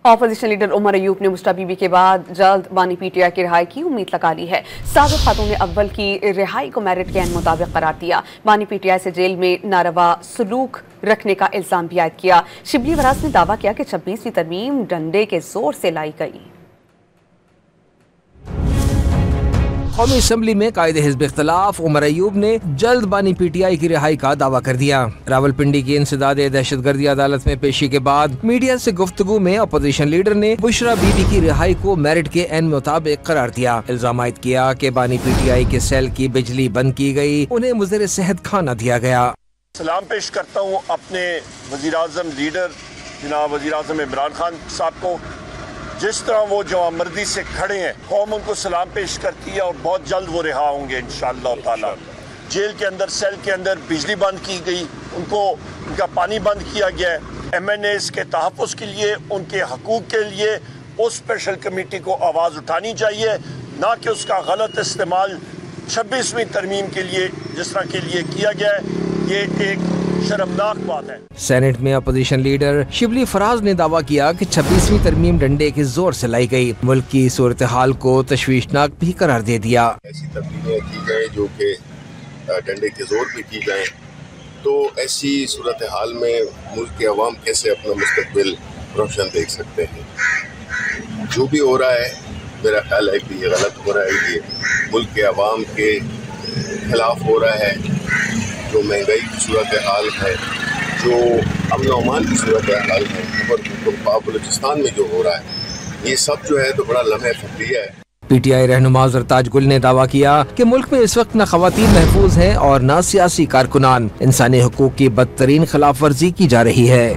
Opposition leader Umar Ayub ने मुस्टा बीबी के बाद जल्द बानी पीटीआई की रिहाई की उम्मीद लगा ली है। साबिक खातून अव्वल की रिहाई को मेरिट के ऐन मुताबिक करार दिया। बानी पीटीआई से जेल में नारवा सलूक रखने का इल्जाम भी आयद किया। शिबली वरास ने दावा किया कि 26वीं तरमीम डंडे के जोर से लाई गई। कौमी असम्बली में कायदे हिज़्ब इख्तिलाफ उमर अयूब ने जल्द बानी पीटीआई की रिहाई का दावा कर दिया। रावलपिंडी की इंसदादे दहशतगर्दी अदालत में पेशी के बाद मीडिया से गुफ्तगू में अपोजिशन लीडर ने बुशरा बीबी की रिहाई को मेरिट के एन मुताबिक करार दिया। इल्जाम आयद किया कि बानी पीटीआई के सेल की बिजली बंद की गई, उन्हें मुज़र सेहत खाना दिया गया। सलाम पेश करता हूँ अपने वज़ीर आज़म लीडर जनाब वज़ीर आज़म इमरान खान साहब को। जिस तरह वो जवामर्दी से खड़े हैं, कौम उनको सलाम पेश करती है और बहुत जल्द वो रिहा होंगे इंशाअल्लाह ताला। जेल के अंदर सेल के अंदर बिजली बंद की गई, उनका पानी बंद किया गया है। MNAs के तहफ़्फ़ुज़ के लिए, उनके हकूक़ के लिए उस स्पेशल कमेटी को आवाज़ उठानी चाहिए, ना कि उसका गलत इस्तेमाल 26वीं तरमीम के लिए जिस तरह के लिए किया गया है। ये एक शर्मनाक बात है। सेनेट में अपोजिशन लीडर शिबली फराज ने दावा किया कि 26वीं तरमीम डंडे के जोर से लाई गई, मुल्क की सूरत हाल को तशवीशनाक भी करार दे दिया। ऐसी तब्दीलियाँ की जाए जो कि डंडे के जोर पे की जाए, तो ऐसी सूरत हाल में मुल्क के अवाम कैसे अपना मुस्तकबिल रोशन देख सकते हैं। जो भी हो रहा है मेरा ख्याल है कि ये गलत हो रहा है, ये मुल्क के अवाम के खिलाफ हो रहा है। जो महंगाई की सूरत हाल है, जो अमन अमान की सूरत हाल है, खैबर बलूचिस्तान में जो हो रहा है, ये सब जो है तो बड़ा लम्हे फखरिया है। पीटीआई रहनुमा जरताज गुल ने दावा किया कि मुल्क में इस वक्त न खवातीन महफूज हैं और न सियासी कारकुनान। इंसानी हुकूक की बदतरीन खिलाफ वर्जी की जा रही है।